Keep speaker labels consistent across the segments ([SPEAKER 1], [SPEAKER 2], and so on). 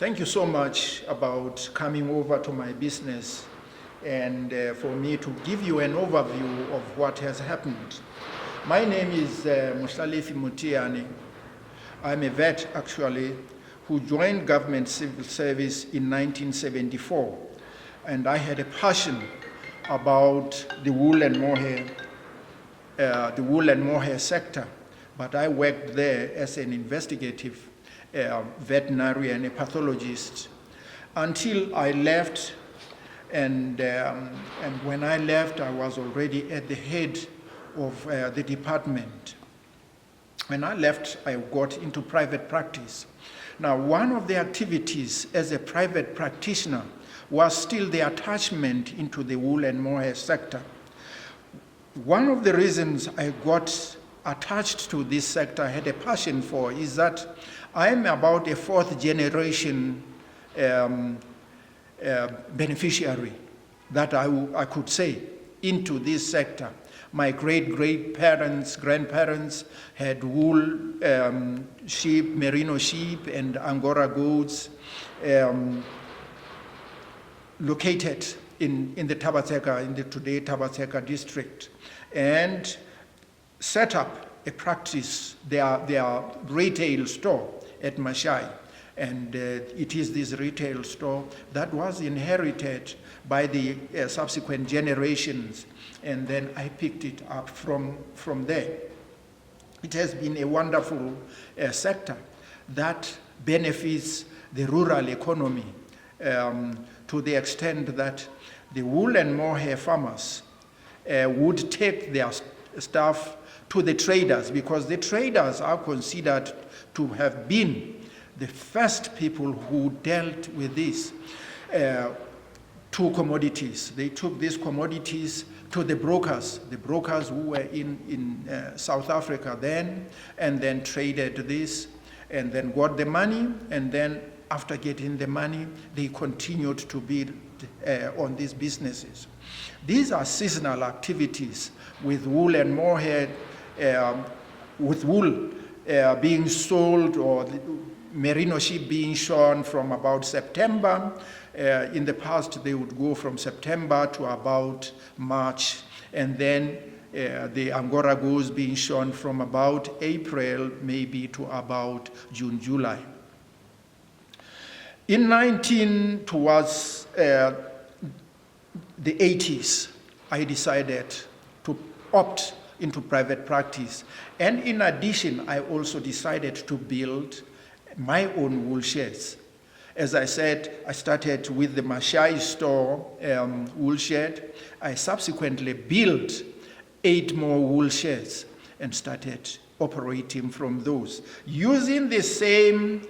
[SPEAKER 1] Thank you so much about coming over to my business and for me to give you an overview of what has happened. My name is Mohlalefi Moteane. I'm a vet, actually, who joined government civil service in 1974. And I had a passion about the wool and mohair sector. But I worked there as an investigative veterinarian, a pathologist, until I left. And when I left, I was already at the head of the department. When I left, I got into private practice. Now, one of the activities as a private practitioner was still the attachment into the wool and mohair sector. One of the reasons I got attached to this sector, I had a passion for, is that I'm about a fourth generation beneficiary, that I could say, into this sector. My great-great-parents, grandparents had wool, sheep, merino sheep, and Angora goats located in the Tabateka, in the today Tabateka district, and set up a practice, their retail store at Mashai. And it is this retail store that was inherited by the subsequent generations, and then I picked it up from there. It has been a wonderful sector that benefits the rural economy to the extent that the wool and mohair farmers would take their stuff to the traders, because the traders are considered to have been the first people who dealt with these two commodities. They took these commodities to the brokers who were in South Africa then, and then traded this, and then got the money, and then after getting the money, they continued to build on these businesses. These are seasonal activities with wool and mohair, with wool being sold or merino sheep being shorn from about September. In the past, they would go from September to about March, and then the Angora goats being shorn from about April, maybe to about June, July. Towards the 80s, I decided to opt into private practice. And in addition, I also decided to build my own wool sheds. As I said, I started with the Mashai store wool shed. I subsequently built 8 more wool sheds and started operating from those, using the same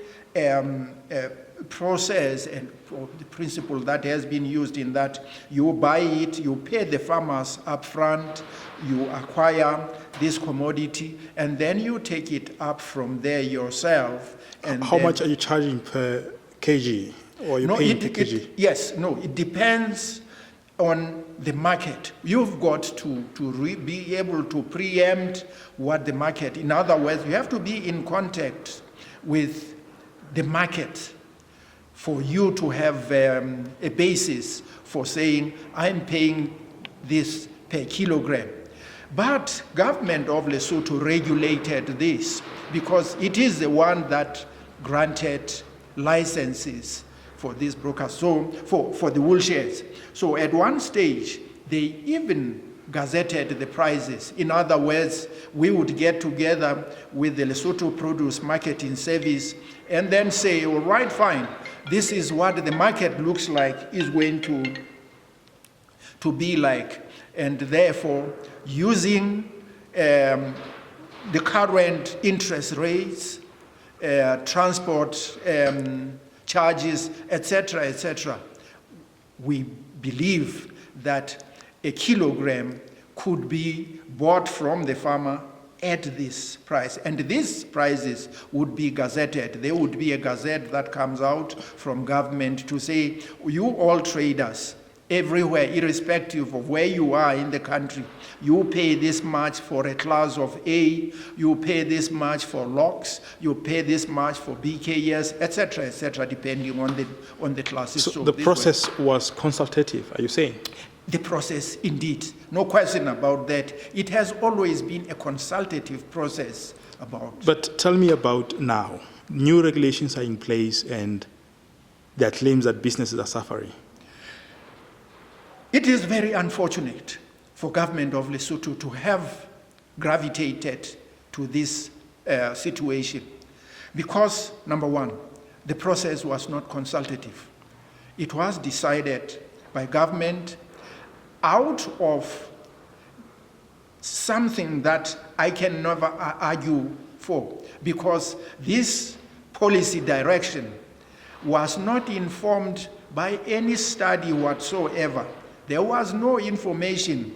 [SPEAKER 1] process and the principle that has been used, in that you buy it, you pay the farmers up front, you acquire this commodity, and then you take it up from there yourself. And
[SPEAKER 2] how much are you charging per kg? Or you paying per kg?
[SPEAKER 1] It depends on the market. You've got to be able to preempt what the market, in other words, you have to be in contact with the market for you to have a basis for saying, I'm paying this per kilogram. But government of Lesotho regulated this because it is the one that granted licenses for these brokers, so for the wool sheds. So at one stage, they even gazetted the prices. In other words, we would get together with the Lesotho Produce Marketing Service and then say, all right, fine, this is what the market looks like, is going to be like. And therefore, using the current interest rates, transport charges, etc., we believe that a kilogram could be bought from the farmer at this price. And these prices would be gazetted. There would be a gazette that comes out from government to say, you all traders, everywhere, irrespective of where you are in the country. You pay this much for a class of A, you pay this much for locks, you pay this much for BKS, etc., depending on the classes.
[SPEAKER 2] So the process was consultative, are you saying?
[SPEAKER 1] The process, indeed, no question about that. It has always been a consultative process about.
[SPEAKER 2] But tell me about now. New regulations are in place and there are claims that businesses are suffering.
[SPEAKER 1] It is very unfortunate for government of Lesotho to have gravitated to this situation because, number one, the process was not consultative. It was decided by government out of something that I can never argue for, because this policy direction was not informed by any study whatsoever. There was no information.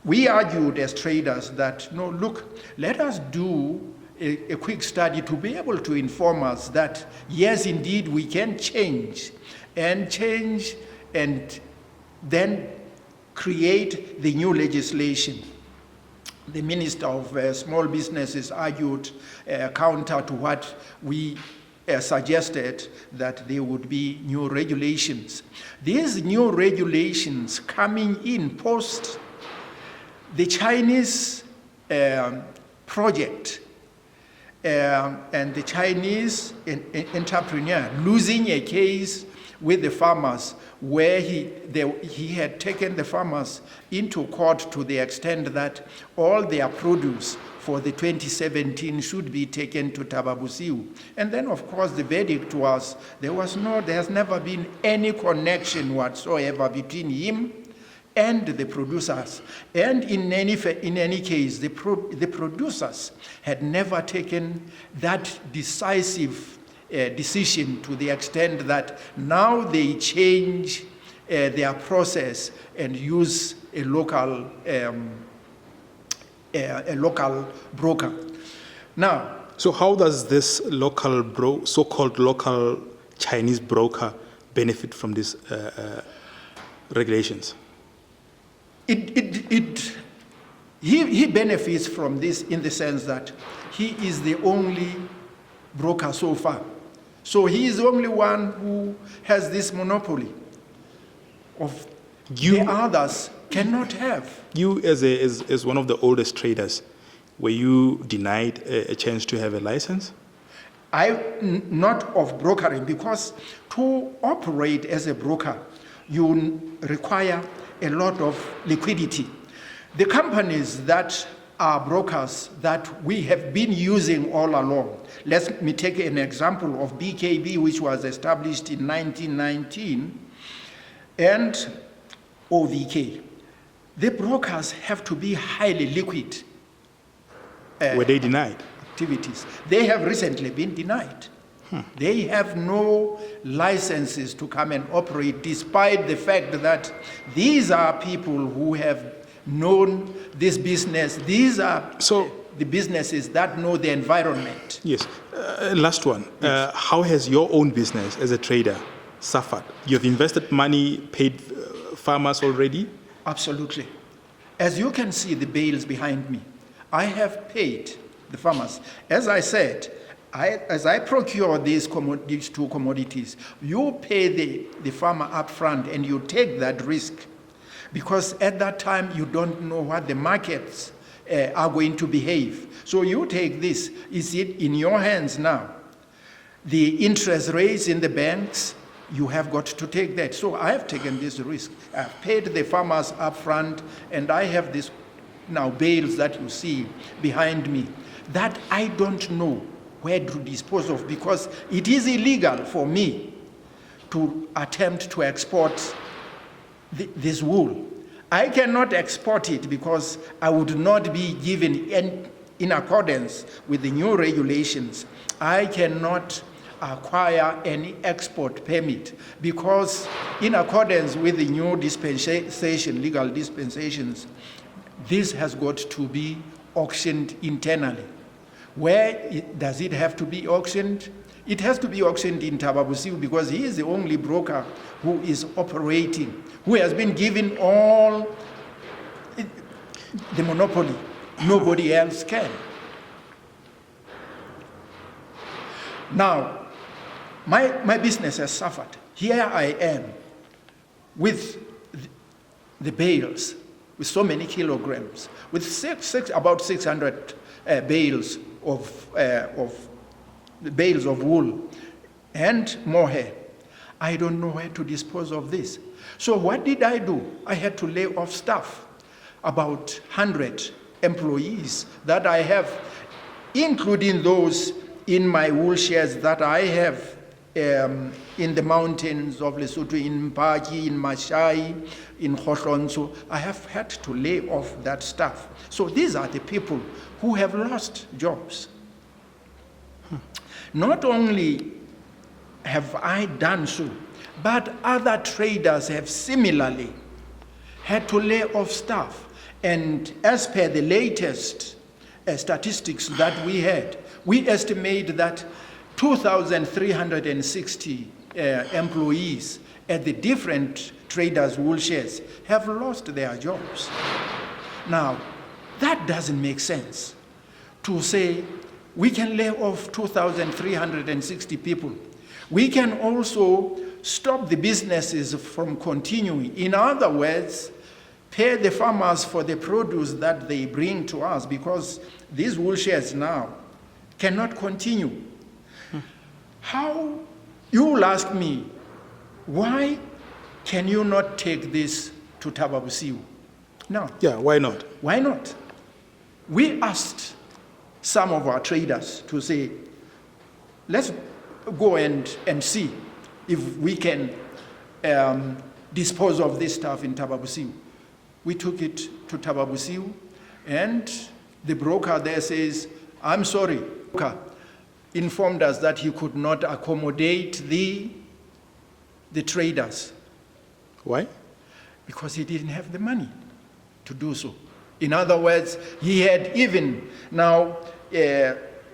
[SPEAKER 1] We argued as traders that, no, look, let us do a quick study to be able to inform us that, yes, indeed, we can change and then create the new legislation. The Minister of Small Businesses argued counter to what we suggested, that there would be new regulations. These new regulations coming in post the Chinese project and the Chinese entrepreneur losing a case with the farmers where he had taken the farmers into court to the extent that all their produce for the 2017 should be taken to Tababusiu. And then, of course, the verdict was there has never been any connection whatsoever between him and the producers. And in any case, the producers had never taken that decisive decision to the extent that now they change their process and use a local broker. Now,
[SPEAKER 2] so how does this so-called local Chinese broker benefit from these regulations?
[SPEAKER 1] He benefits from this in the sense that he is the only broker so far. So he is the only one who has this monopoly of the others cannot have.
[SPEAKER 2] You, as one of the oldest traders, were you denied a chance to have a license?
[SPEAKER 1] Not of brokering, because to operate as a broker, you require a lot of liquidity. The companies that are brokers that we have been using all along, let me take an example of BKB, which was established in 1919, and OVK. The brokers have to be highly liquid.
[SPEAKER 2] Were they denied?
[SPEAKER 1] Activities. They have recently been denied. They have no licenses to come and operate, despite the fact that these are people who have known this business. These are the businesses that know the environment.
[SPEAKER 2] Yes. Last one. Yes. How has your own business as a trader suffered? You've invested money, paid farmers already?
[SPEAKER 1] Absolutely. As you can see the bales behind me, I have paid the farmers. As I said, as I procure these two commodities, you pay the farmer up front and you take that risk, because at that time you don't know what the markets are going to behave. So you take this. Is it in your hands now? The interest rates in the banks, you have got to take that. So I have taken this risk. I've paid the farmers up front, and I have this now bales that you see behind me that I don't know where to dispose of, because it is illegal for me to attempt to export this wool. I cannot export it because I would not be given, in accordance with the new regulations, I cannot acquire any export permit, because in accordance with the new dispensation, legal dispensations, this has got to be auctioned internally. Where does it have to be auctioned? It has to be auctioned in Thaba Bosiu because he is the only broker who is operating, who has been given all the monopoly. Nobody else can. Now, my business has suffered. Here I am with the bales, with so many kilograms, with about 600 bales of wool and mohair. I don't know where to dispose of this. So what did I do? I had to lay off staff, about 100 employees that I have, including those in my wool sheds that I have in the mountains of Lesotho, in Mpagi, in Mashai, in Khohlontsho. I have had to lay off that staff. So these are the people who have lost jobs. Not only have I done so, but other traders have similarly had to lay off staff. And as per the latest statistics that we had, we estimate that 2,360 employees at the different traders' wool sheds have lost their jobs. Now, that doesn't make sense to say we can lay off 2,360 people. We can also stop the businesses from continuing. In other words, pay the farmers for the produce that they bring to us, because these wool sheds now cannot continue. How, you will ask me, why can you not take this to Thaba Bosiu? No.
[SPEAKER 2] Yeah, why not?
[SPEAKER 1] Why not? We asked some of our traders to say, let's go and see if we can dispose of this stuff in Thaba Bosiu. We took it to Thaba Bosiu, and the broker there says, I'm sorry. Broker informed us that he could not accommodate the traders.
[SPEAKER 2] Why?
[SPEAKER 1] Because he didn't have the money to do so. In other words, he had even now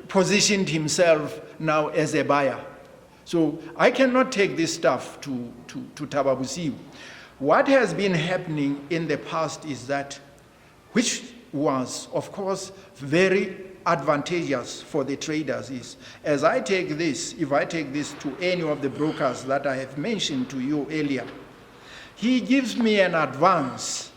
[SPEAKER 1] positioned himself now as a buyer. So I cannot take this stuff to Thaba Bosiu. What has been happening in the past is that, which was, of course, very advantageous for the traders, is as I take this, if I take this to any of the brokers that I have mentioned to you earlier, he gives me an advance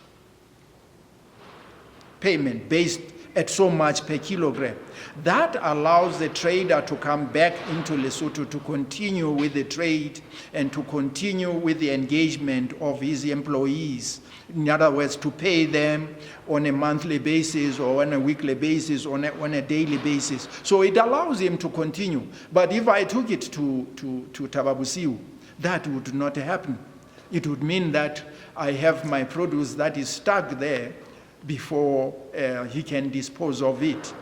[SPEAKER 1] payment based at so much per kilogram. That allows the trader to come back into Lesotho to continue with the trade and to continue with the engagement of his employees. In other words, to pay them on a monthly basis or on a weekly basis or on a daily basis. So it allows him to continue. But if I took it to Thaba Bosiu, that would not happen. It would mean that I have my produce that is stuck there before he can dispose of it.